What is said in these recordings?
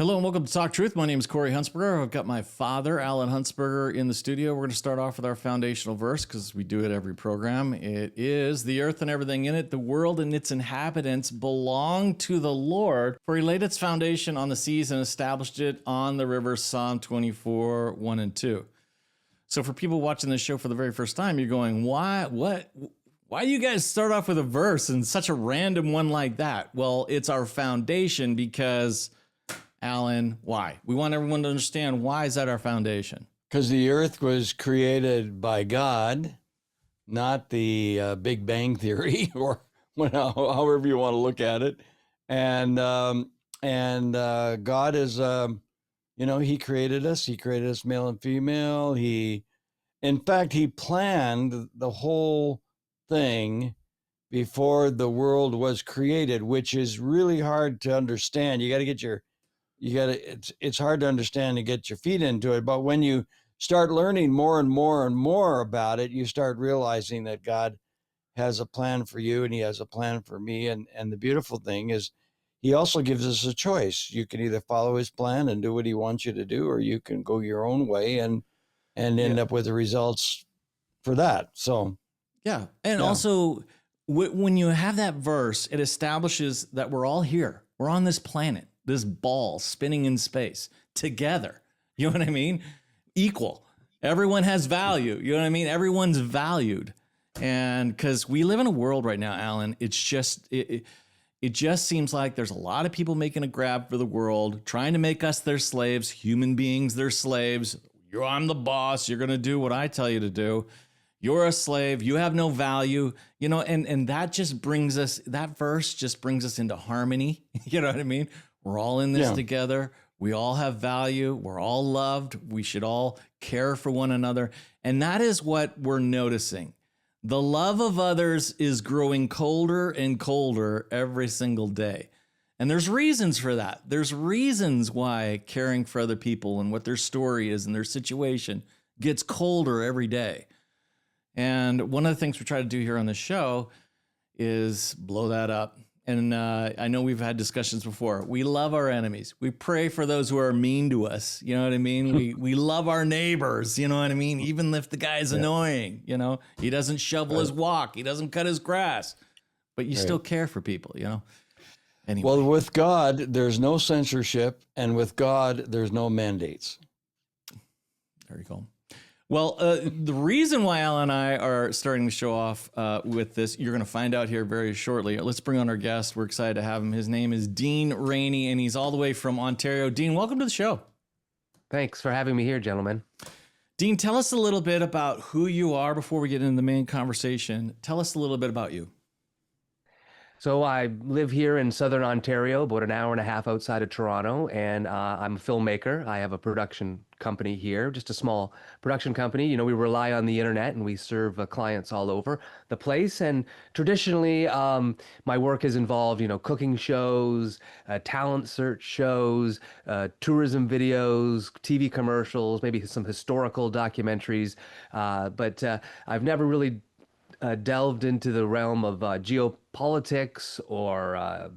Hello and welcome to Talk Truth. My name is Corey Huntsberger. I've got my father, Alan Huntsberger, in the studio. We're going to start off with our foundational verse because we do it every program. It is, "The earth and everything in it, the world and its inhabitants belong to the Lord, for he laid its foundation on the seas and established it on the rivers." Psalm 24, 1 and 2. So for people watching this show for the very first time, you're going, why do you guys start off with a verse and such a random one like that? Well, it's our foundation because... Alan, why? We want everyone to understand, why is that our foundation? Because the earth was created by God, not the Big Bang Theory, or however you want to look at it. And God is, he created us. He created us male and female. In fact, he planned the whole thing before the world was created, which is really hard to understand. It's hard to understand and get your feet into it. But when you start learning more and more and more about it, you start realizing that God has a plan for you and he has a plan for me. And the beautiful thing is he also gives us a choice. You can either follow his plan and do what he wants you to do, or you can go your own way and end up with the results for that. So, yeah. And also when you have that verse, it establishes that we're all here. We're on this planet. This ball spinning in space together. You know what I mean? Equal. Everyone has value. You know what I mean? Everyone's valued. And because we live in a world right now, Alan, it's just, it just seems like there's a lot of people making a grab for the world, trying to make us their slaves, human beings, their slaves. I'm the boss. You're going to do what I tell you to do. You're a slave. You have no value, and that just brings us, that verse just brings us into harmony. You know what I mean? We're all in this together. We all have value. We're all loved. We should all care for one another. And that is what we're noticing. The love of others is growing colder and colder every single day. And there's reasons for that. There's reasons why caring for other people and what their story is and their situation gets colder every day. And one of the things we try to do here on the show is blow that up. And I know we've had discussions before. We love our enemies. We pray for those who are mean to us. You know what I mean? We love our neighbors. You know what I mean? Even if the guy's annoying, he doesn't shovel his walk. He doesn't cut his grass. But you still care for people, Anyway. Well, with God, there's no censorship. And with God, there's no mandates. There you go. Well, the reason why Al and I are starting the show off with this, you're going to find out here very shortly. Let's bring on our guest. We're excited to have him. His name is Dean Rainey, and he's all the way from Ontario. Dean, welcome to the show. Thanks for having me here, gentlemen. Dean, tell us a little bit about who you are before we get into the main conversation. Tell us a little bit about you. So I live here in Southern Ontario, about an hour and a half outside of Toronto, and I'm a filmmaker. I have a production company here, just a small production company. We rely on the internet and we serve clients all over the place. And traditionally, my work has involved, cooking shows, talent search shows, tourism videos, TV commercials, maybe some historical documentaries. But I've never really delved into the realm of geopolitics or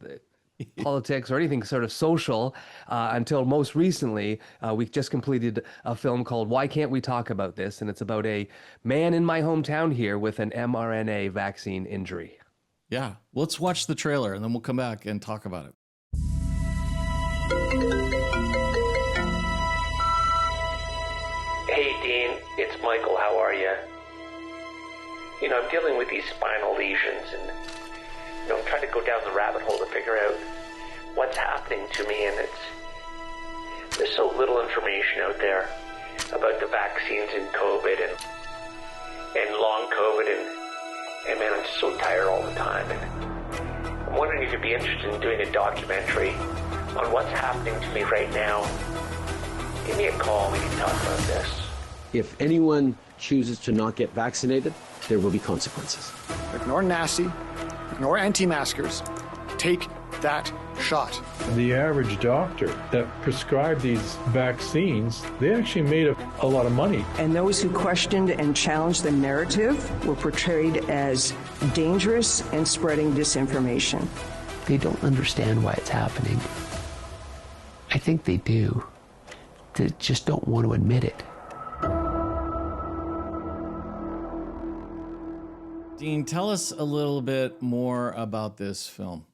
politics or anything sort of social until most recently. We just completed a film called Why Can't We Talk About This? And it's about a man in my hometown here with an mRNA vaccine injury. Yeah, let's watch the trailer and then we'll come back and talk about it. Hey Dean, it's Michael. How are you? I'm dealing with these spinal lesions and, I'm trying to go down the rabbit hole to figure out what's happening to me, and there's so little information out there about the vaccines and COVID and long COVID, and man, I'm just so tired all the time, and I'm wondering if you'd be interested in doing a documentary on what's happening to me right now. Give me a call, we can talk about this. If anyone chooses to not get vaccinated, there will be consequences. Ignore nasty, ignore anti-maskers, take that shot. The average doctor that prescribed these vaccines, they actually made a lot of money. And those who questioned and challenged the narrative were portrayed as dangerous and spreading disinformation. They don't understand why it's happening. I think they do. They just don't want to admit it. Dean, tell us a little bit more about this film.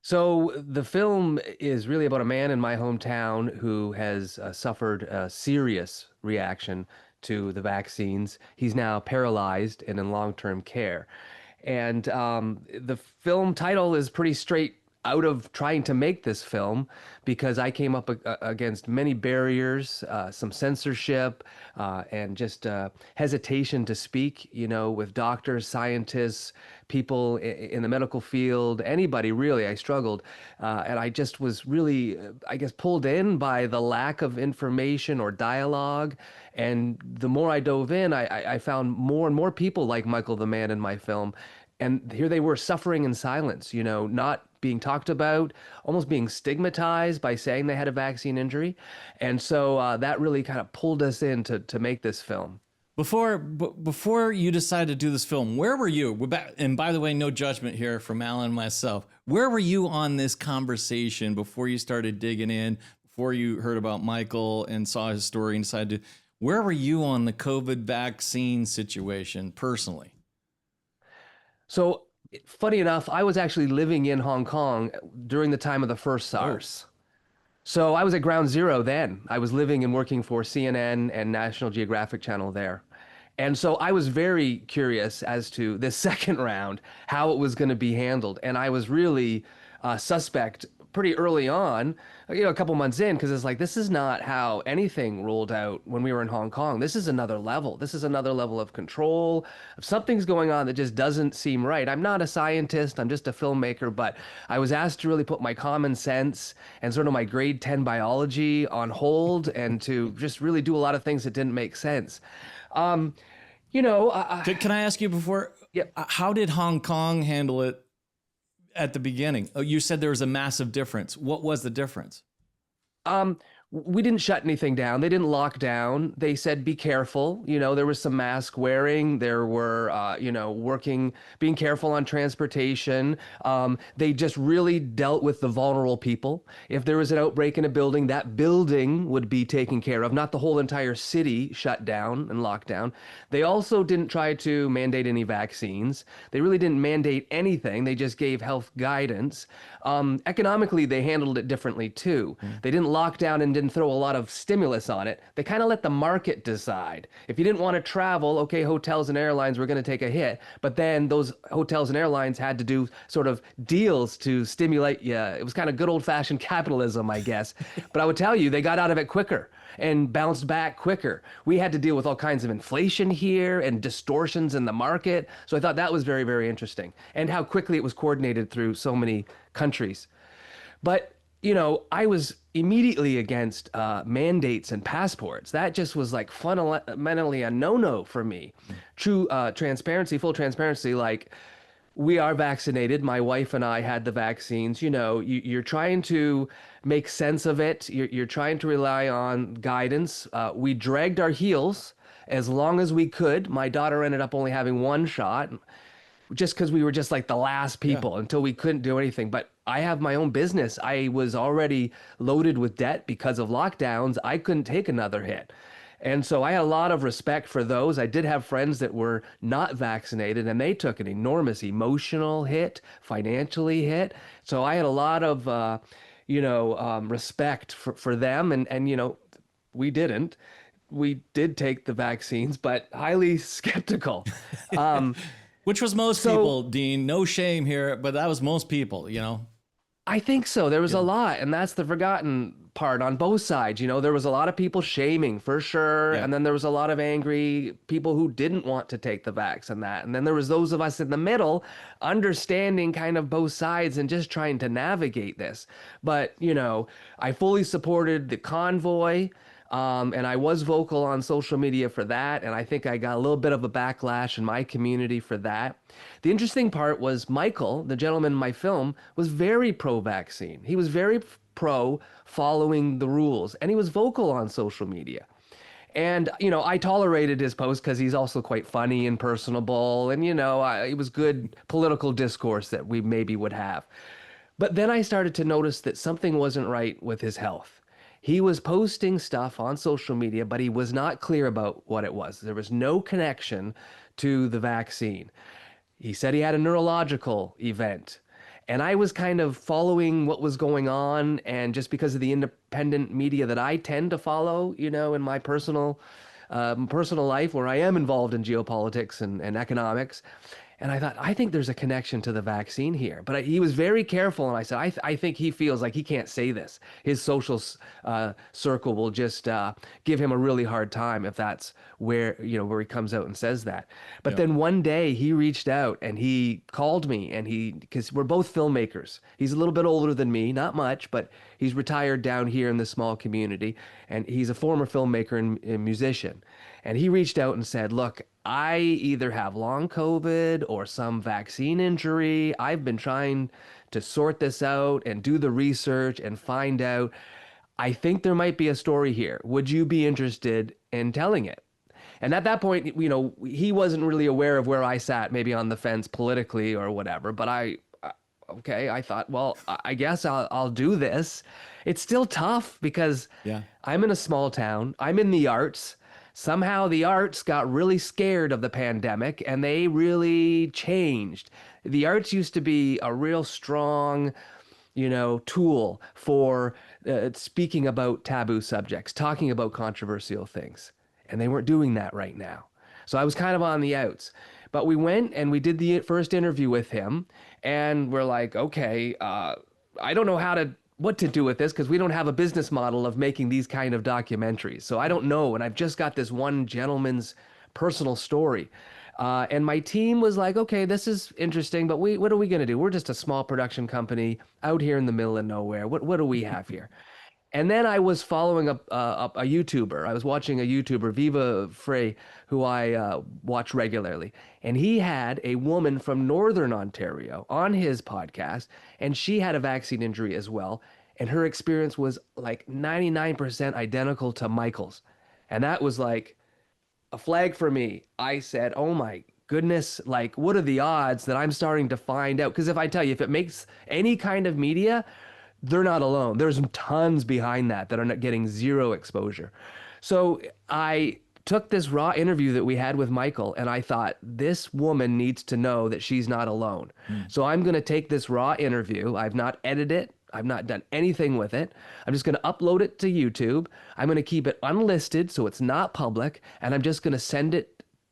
So the film is really about a man in my hometown who has suffered a serious reaction to the vaccines. He's now paralyzed and in long-term care. And the film title is pretty straight out of trying to make this film, because I came up against many barriers, some censorship, and just hesitation to speak, with doctors, scientists, people in the medical field, anybody really. I struggled. And I just was really, pulled in by the lack of information or dialogue. And the more I dove in, I found more and more people like Michael the Man in my film. And here they were suffering in silence, not being talked about, almost being stigmatized by saying they had a vaccine injury. And so that really kind of pulled us in to make this film. Before you decided to do this film, where were you? And by the way, no judgment here from Alan and myself. Where were you on this conversation before you started digging in, before you heard about Michael and saw his story and decided to, where were you on the COVID vaccine situation personally? So funny enough, I was actually living in Hong Kong during the time of the first SARS. So I was at ground zero then. I was living and working for CNN and National Geographic Channel there. And so I was very curious as to this second round, how it was going to be handled. And I was really suspect pretty early on, a couple months in, because it's like, this is not how anything rolled out when we were in Hong Kong. This is another level. This is another level of control. Something's going on that just doesn't seem right. I'm not a scientist. I'm just a filmmaker, but I was asked to really put my common sense and sort of my grade 10 biology on hold and to just really do a lot of things that didn't make sense. Can I ask you before? Yep. How did Hong Kong handle it at the beginning? Oh, you said there was a massive difference. What was the difference? We didn't shut anything down. They didn't lock down. They said, be careful. There was some mask wearing. There were, being careful on transportation. They just really dealt with the vulnerable people. If there was an outbreak in a building, that building would be taken care of, not the whole entire city shut down and locked down. They also didn't try to mandate any vaccines. They really didn't mandate anything. They just gave health guidance. Economically, they handled it differently too. They didn't lock down and didn't throw a lot of stimulus on it. They kind of let the market decide. If you didn't want to travel, okay, hotels and airlines were going to take a hit, but then those hotels and airlines had to do sort of deals to stimulate you. It was kind of good old-fashioned capitalism, I guess. But I would tell you, they got out of it quicker and bounced back quicker. We had to deal with all kinds of inflation here and distortions in the market. So I thought that was very, very interesting, and how quickly it was coordinated through so many countries. But I was immediately against mandates and passports. That just was like fundamentally a no-no for me. True transparency, full transparency, like we are vaccinated. My wife and I had the vaccines. You're trying to make sense of it. You're trying to rely on guidance. We dragged our heels as long as we could. My daughter ended up only having one shot, just because we were just like the last people until we couldn't do anything. But I have my own business. I was already loaded with debt because of lockdowns. I couldn't take another hit. And so I had a lot of respect for those. I did have friends that were not vaccinated, and they took an enormous emotional hit, financially hit. So I had a lot of, respect for them. And we didn't. We did take the vaccines, but highly skeptical. Which was most people, Dean. No shame here, but that was most people, I think so. There was a lot, and that's the forgotten part on both sides. There was a lot of people shaming for sure, and then there was a lot of angry people who didn't want to take the vax and that. And then there was those of us in the middle understanding kind of both sides and just trying to navigate this. But, I fully supported the convoy. And I was vocal on social media for that, and I think I got a little bit of a backlash in my community for that. The interesting part was Michael, the gentleman in my film, was very pro-vaccine. He was very pro following the rules, and he was vocal on social media. And, I tolerated his post because he's also quite funny and personable, and, it was good political discourse that we maybe would have. But then I started to notice that something wasn't right with his health. He was posting stuff on social media, but he was not clear about what it was. There was no connection to the vaccine. He said he had a neurological event. And I was kind of following what was going on. And just because of the independent media that I tend to follow, you know, in my personal life, where I am involved in geopolitics and economics. And I thought, I think there's a connection to the vaccine here. But he was very careful. And I said, I think he feels like he can't say this. His social circle will just give him a really hard time if that's where he comes out and says that. But then one day he reached out and he called me, and because we're both filmmakers. He's a little bit older than me, not much, but he's retired down here in the small community. And he's a former filmmaker and musician. And he reached out and said, look, I either have long COVID or some vaccine injury. I've been trying to sort this out and do the research and find out. I think there might be a story here. Would you be interested in telling it? And at that point, he wasn't really aware of where I sat, maybe on the fence politically or whatever. But I thought, well, I guess I'll do this. It's still tough because I'm in a small town. I'm in the arts. Somehow the arts got really scared of the pandemic, and they really changed. The arts used to be a real strong, tool for speaking about taboo subjects, talking about controversial things. And they weren't doing that right now. So I was kind of on the outs. But we went and we did the first interview with him, and we're like, okay, I don't know what to do with this, because we don't have a business model of making these kind of documentaries. So I don't know. And I've just got this one gentleman's personal story. And my team was like, okay, this is interesting, but what are we going to do? We're just a small production company out here in the middle of nowhere. What do we have here? And then I was following a YouTuber. I was watching a YouTuber, Viva Frey, who I watch regularly. And he had a woman from Northern Ontario on his podcast, and she had a vaccine injury as well. And her experience was like 99% identical to Michael's. And that was like a flag for me. I said, oh my goodness, like, what are the odds that I'm starting to find out? Because if I tell you, if it makes any kind of media, they're not alone. There's tons behind that are not getting zero exposure. So I took this raw interview that we had with Michael, and I thought, this woman needs to know that she's not alone. So I'm going to take this raw interview. I've not edited it. I've not done anything with it. I'm just going to upload it to YouTube. I'm going to keep it unlisted so it's not public, and I'm just going to send it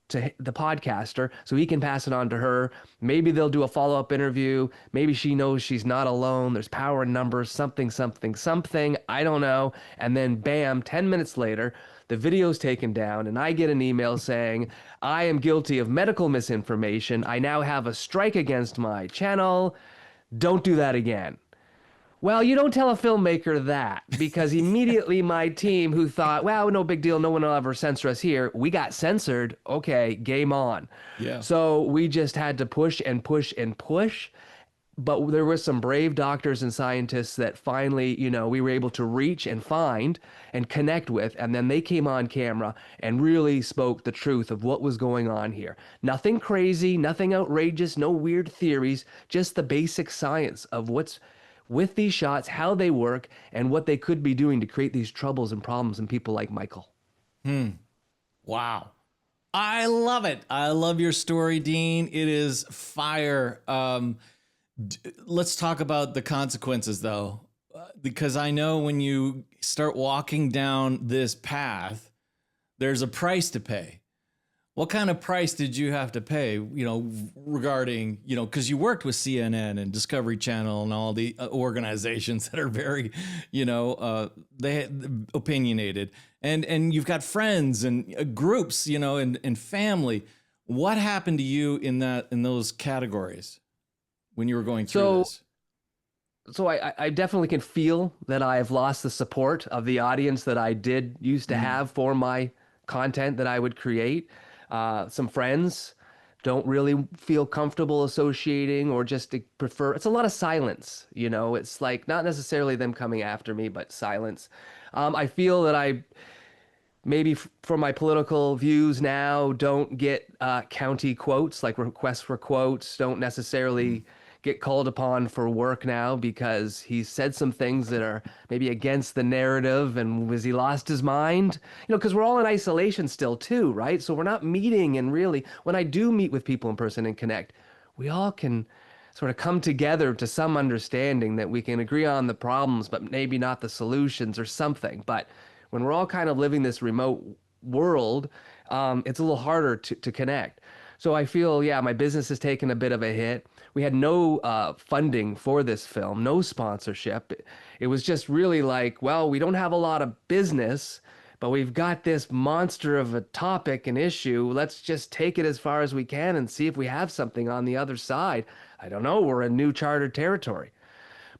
to the podcaster so he can pass it on to her. Maybe they'll do a follow-up interview. Maybe she knows she's not alone. There's power in numbers, something. I don't know. And then bam, 10 minutes later, the video's taken down, and I get an email saying, I am guilty of medical misinformation. I now have a strike against my channel. Don't do that again. Well, you don't tell a filmmaker that, because immediately my team, who thought, wow, no big deal, no one will ever censor us here, we got censored. Okay, game on. Yeah. So we just had to push and push and push. But there were some brave doctors and scientists that finally, we were able to reach and find and connect with. And then they came on camera and really spoke the truth of what was going on here. Nothing crazy, nothing outrageous, no weird theories, just the basic science of what's with these shots, how they work, and what they could be doing to create these troubles and problems in people like Michael. Wow. I love it. I love your story, Dean. It is fire. Let's talk about the consequences, though, because I know when you start walking down this path, there's a price to pay. What kind of price did you have to pay, regarding, because you worked with CNN and Discovery Channel and all the organizations that are very, they opinionated, and you've got friends and groups, and family. What happened to you in those categories when you were going through this? So I definitely can feel that I've lost the support of the audience that I used to have for my content that I would create. Some friends don't really feel comfortable associating, or just prefer. It's a lot of silence, it's like not necessarily them coming after me, but silence. I feel that I maybe for my political views now don't get county quotes, like requests for quotes, don't necessarily get called upon for work now because he said some things that are maybe against the narrative, and was he lost his mind? You know, because we're all in isolation still too, right? So we're not meeting, and really, when I do meet with people in person and connect, we all can sort of come together to some understanding that we can agree on the problems, but maybe not the solutions or something. But when we're all kind of living this remote world, it's a little harder to connect. So I feel, yeah, my business has taken a bit of a hit. We had no funding for this film, no sponsorship. It was just really like, well, we don't have a lot of business, but we've got this monster of a topic and issue. Let's just take it as far as we can and see if we have something on the other side. I don't know, we're in new chartered territory.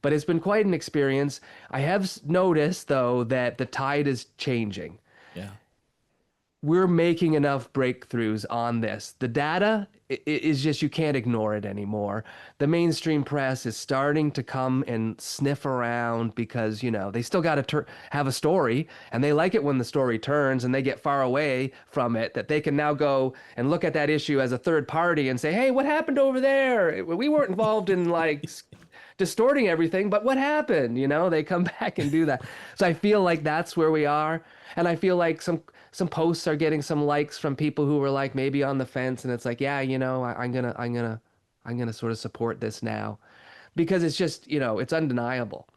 But it's been quite an experience. I have noticed, though, that the tide is changing. Yeah. We're making enough breakthroughs on this. The data is just, you can't ignore it anymore. The mainstream press is starting to come and sniff around because, you know, they still got to have a story, and they like it when the story turns and they get far away from it, that they can now go and look at that issue as a third party and say, hey, what happened over there? We weren't involved in like distorting everything, but what happened? You know, they come back and do that. So I feel like that's where we are. And I feel like some posts are getting some likes from people who were like maybe on the fence, and it's like, yeah, you know, I'm gonna sort of support this now, because it's just, you know, it's undeniable.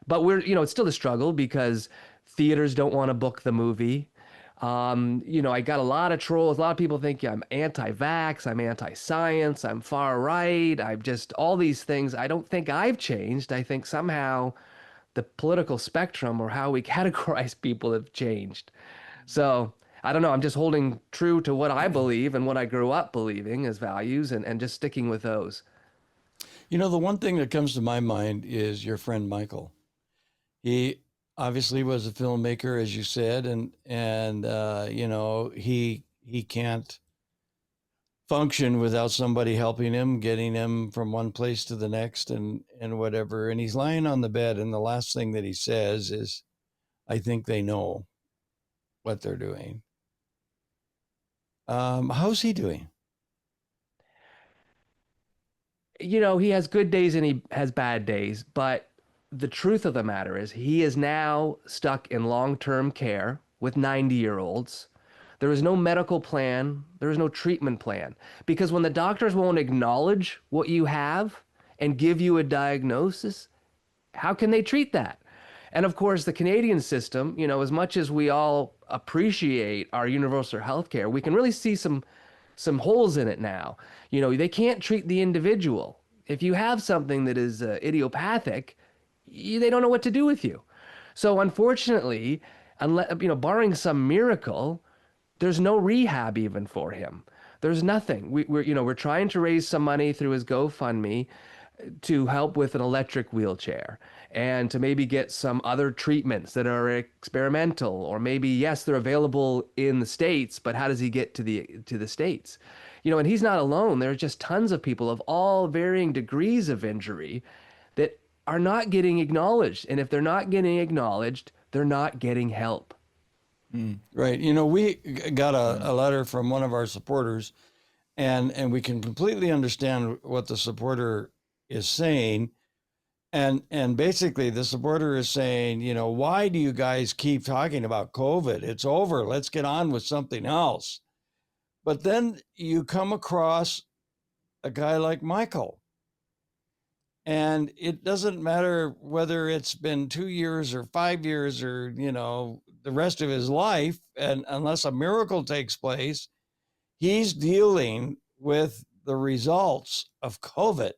But we're, you know, it's still a struggle because theaters don't want to book the movie. You know, I got a lot of trolls. A lot of people think, yeah, I'm anti-vax, I'm anti-science, I'm far right. I'm just all these things. I don't think I've changed. I think somehow the political spectrum, or how we categorize people, have changed. So I don't know. I'm just holding true to what I believe and what I grew up believing as values, and just sticking with those. You know, the one thing that comes to my mind is your friend Michael. He obviously was a filmmaker, as you said, and you know, he can't function without somebody helping him, getting him from one place to the next, and whatever. And he's lying on the bed, and the last thing that he says is, I think they know what they're doing. How's he doing? You know, he has good days and he has bad days, but the truth of the matter is he is now stuck in long-term care with 90-year-olds. There is no medical plan. There is no treatment plan, because when the doctors won't acknowledge what you have and give you a diagnosis, how can they treat that? And of course, the Canadian system, you know, as much as we all appreciate our universal health care, we can really see some holes in it now. You know, they can't treat the individual. If you have something that is idiopathic, they don't know what to do with you. So unfortunately, unless, you know, barring some miracle, there's no rehab even for him. There's nothing. We're trying to raise some money through his GoFundMe to help with an electric wheelchair, and to maybe get some other treatments that are experimental, or maybe, yes, they're available in the States, but how does he get to the States? You know, and he's not alone. There are just tons of people of all varying degrees of injury that are not getting acknowledged. And if they're not getting acknowledged, they're not getting help. Right. You know, we got a letter from one of our supporters, and we can completely understand what the supporter is saying. And basically the supporter is saying, you know, why do you guys keep talking about COVID? It's over. Let's get on with something else. But then you come across a guy like Michael, and it doesn't matter whether it's been 2 years or 5 years or, you know, the rest of his life, and unless a miracle takes place, he's dealing with the results of COVID,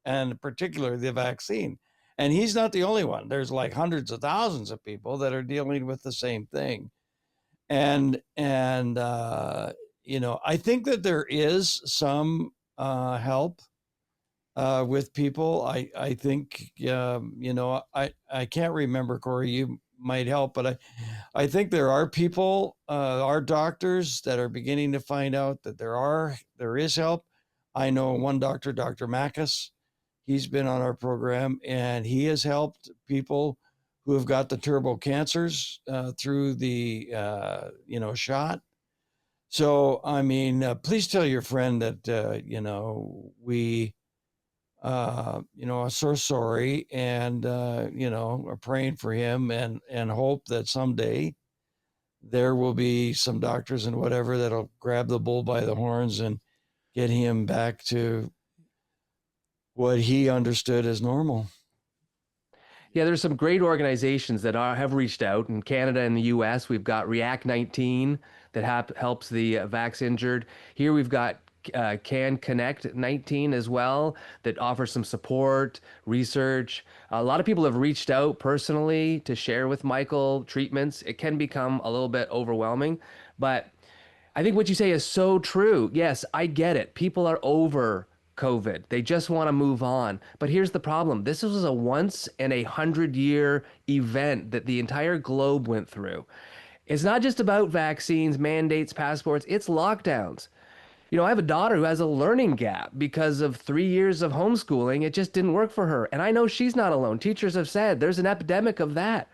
and particularly the vaccine. And he's not the only one. There's like hundreds of thousands of people that are dealing with the same thing. And you know, I think that there is some help with people. I think, you know, I can't remember, Corey, you might help, but I think there are people, our doctors, that are beginning to find out that there is help. I know one doctor, Dr. Mackus, he's been on our program, and he has helped people who have got the turbo cancers through the, you know, shot. So, I mean, please tell your friend that, you know, we I'm so sorry, and we're praying for him, and hope that someday there will be some doctors and whatever that'll grab the bull by the horns and get him back to what he understood as normal. Yeah, there's some great organizations that have reached out in Canada and the US. We've got React 19 that helps the vax injured. Here we've got Can Connect 19 as well that offers some support, research. A lot of people have reached out personally to share with Michael treatments. It can become a little bit overwhelming, but I think what you say is so true. Yes, I get it. People are over COVID. They just want to move on. But here's the problem. This was a once in 100-year event that the entire globe went through. It's not just about vaccines, mandates, passports, it's lockdowns. I have a daughter who has a learning gap because of 3 years of homeschooling. It just didn't work for her. And I know she's not alone. Teachers have said there's an epidemic of that.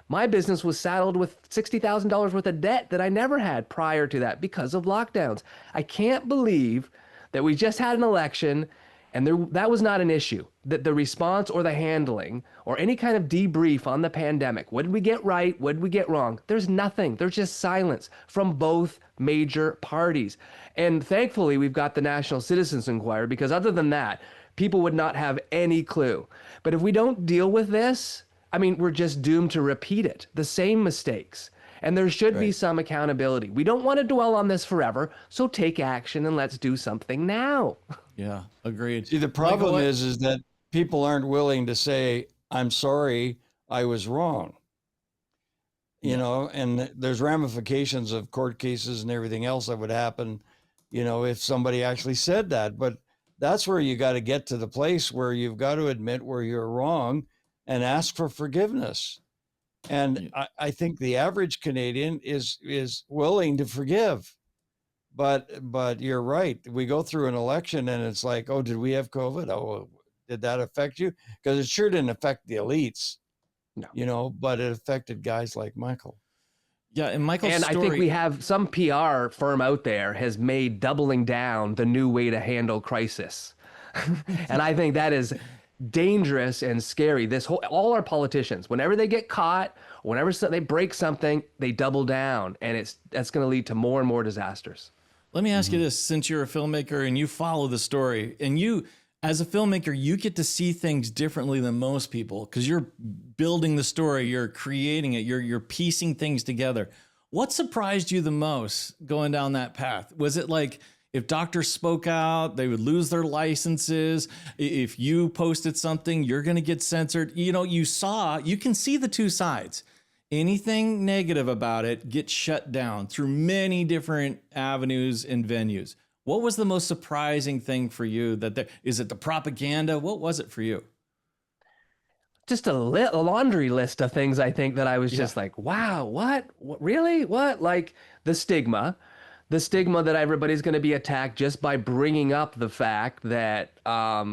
My business was saddled with $60,000 worth of debt that I never had prior to that because of lockdowns. I can't believe that we just had an election and that was not an issue, that the response or the handling or any kind of debrief on the pandemic, what did we get right, what did we get wrong? There's nothing. There's just silence from both major parties. And thankfully, we've got the National Citizens Inquiry, because other than that, people would not have any clue. But if we don't deal with this, we're just doomed to repeat it, the same mistakes. And there should be some accountability. We don't want to dwell on this forever, so take action and let's do something now. Yeah, agreed. See, the problem is that people aren't willing to say, I'm sorry, I was wrong. And there's ramifications of court cases and everything else that would happen, if somebody actually said that. But that's where you got to get to the place where you've got to admit where you're wrong and ask for forgiveness. And I think the average Canadian is willing to forgive, but you're right. We go through an election and it's like, oh, did we have COVID? Oh, did that affect you? Because it sure didn't affect the elites, but it affected guys like Michael. Yeah, and Michael's story, I think we have some PR firm out there has made doubling down the new way to handle crisis, and I think that is dangerous and scary. All our politicians, whenever they get caught, whenever they break something, they double down, and that's going to lead to more and more disasters. Let me ask you this: since you're a filmmaker and you follow the story, and you, as a filmmaker, you get to see things differently than most people because you're building the story, you're creating it, you're piecing things together. What surprised you the most going down that path? Was it like, if doctors spoke out, they would lose their licenses? If you posted something, you're going to get censored. You can see the two sides. Anything negative about it gets shut down through many different avenues and venues. What was the most surprising thing for you? Is it the propaganda? What was it for you? Just a laundry list of things, I think, that I was just like, wow, what really? What? Like the stigma that everybody's going to be attacked just by bringing up the fact that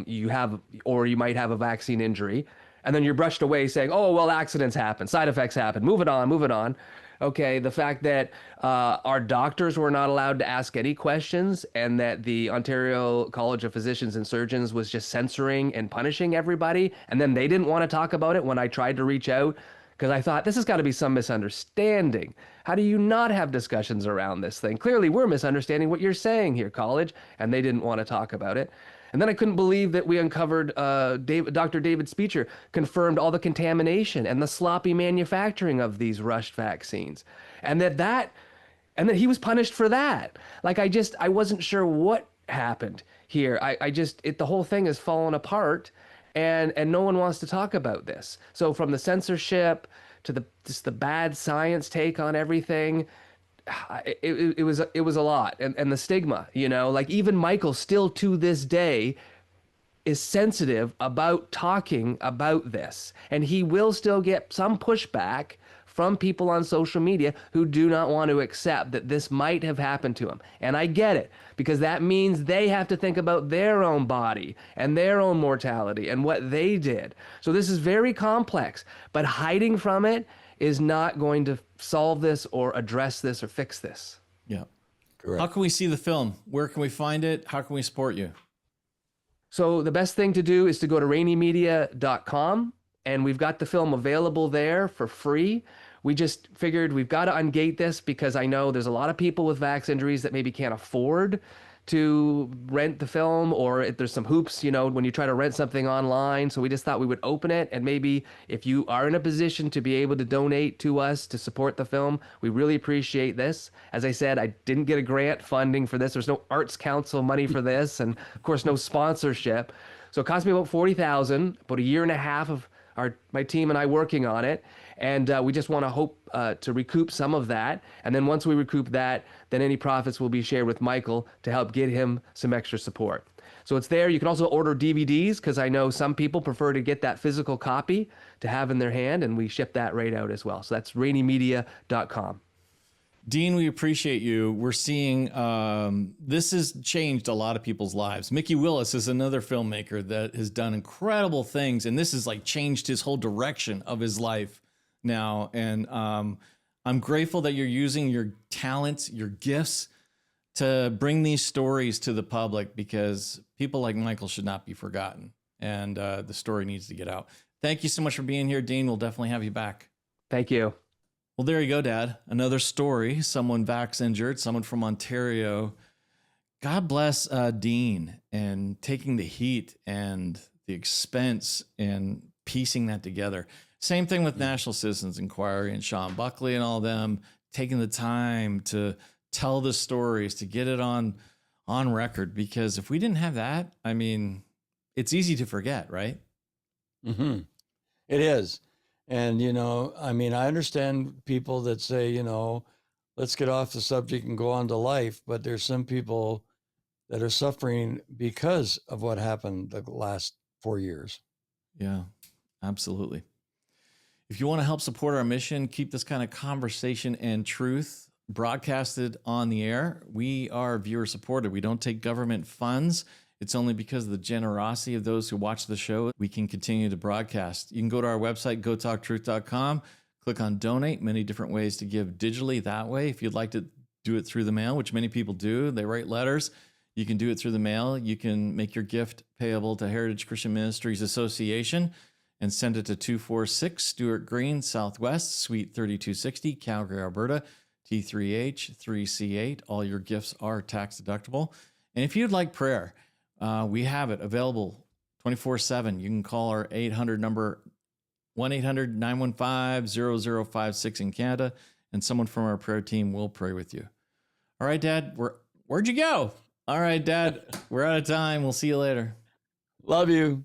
you have, or you might have, a vaccine injury. And then you're brushed away saying, oh, well, accidents happen, side effects happen, move it on. Okay, the fact that our doctors were not allowed to ask any questions, and that the Ontario College of Physicians and Surgeons was just censoring and punishing everybody. And then they didn't want to talk about it when I tried to reach out, because I thought, this has got to be some misunderstanding. How do you not have discussions around this thing? Clearly, we're misunderstanding what you're saying here, college. And they didn't want to talk about it. And then I couldn't believe that we uncovered Dr. David Speecher confirmed all the contamination and the sloppy manufacturing of these rushed vaccines. And that he was punished for that. Like, I wasn't sure what happened here. The whole thing has fallen apart, and no one wants to talk about this. So from the censorship to the bad science take on everything, it was a lot. And the stigma, like even Michael still to this day is sensitive about talking about this, and he will still get some pushback from people on social media who do not want to accept that this might have happened to him. And I get it, because that means they have to think about their own body and their own mortality and what they did. So this is very complex, but hiding from it is not going to solve this or address this or fix this. Yeah. Correct. How can we see the film? Where can we find it? How can we support you? So the best thing to do is to go to raineymedia.com, and we've got the film available there for free. We just figured we've got to ungate this because I know there's a lot of people with vax injuries that maybe can't afford to rent the film, or if there's some hoops, when you try to rent something online. So we just thought we would open it, and maybe if you are in a position to be able to donate to us to support the film, we really appreciate this. As I said, I didn't get a grant funding for this. There's no Arts Council money for this, and of course no sponsorship. So it cost me about $40,000, about a year and a half of my team and I working on it. And we just want to hope to recoup some of that. And then once we recoup that, then any profits will be shared with Michael to help get him some extra support. So it's there. You can also order DVDs because I know some people prefer to get that physical copy to have in their hand, and we ship that right out as well. So that's raineymedia.com. Dean, we appreciate you. We're seeing this has changed a lot of people's lives. Mickey Willis is another filmmaker that has done incredible things, and this has like changed his whole direction of his life now. And I'm grateful that you're using your talents, your gifts to bring these stories to the public, because people like Michael should not be forgotten, and the story needs to get out. Thank you so much for being here, Dean. We'll definitely have you back. Thank you. Well, there you go, Dad. Another story, someone vax injured, someone from Ontario. God bless Dean and taking the heat and the expense and piecing that together. Same thing with National Citizens Inquiry and Sean Buckley and all them, taking the time to tell the stories, to get it on record. Because if we didn't have that, I mean, it's easy to forget, right? Mm-hmm. It is. And, I understand people that say, let's get off the subject and go on to life. But there's some people that are suffering because of what happened the last 4 years. Yeah, absolutely. If you want to help support our mission, keep this kind of conversation and truth broadcasted on the air, we are viewer supported. We don't take government funds. It's only because of the generosity of those who watch the show we can continue to broadcast. You can go to our website, gotalktruth.com, click on donate, many different ways to give digitally that way. If you'd like to do it through the mail, which many people do, they write letters. You can do it through the mail. You can make your gift payable to Heritage Christian Ministries Association and send it to 246 Stewart Green, Southwest, Suite 3260, Calgary, Alberta, T3H 3C8. All your gifts are tax deductible. And if you'd like prayer, we have it available 24/7. You can call our 800 number, 1-800-915-0056 in Canada, and someone from our prayer team will pray with you. All right, Dad, where'd you go? All right, Dad, we're out of time. We'll see you later. Love you.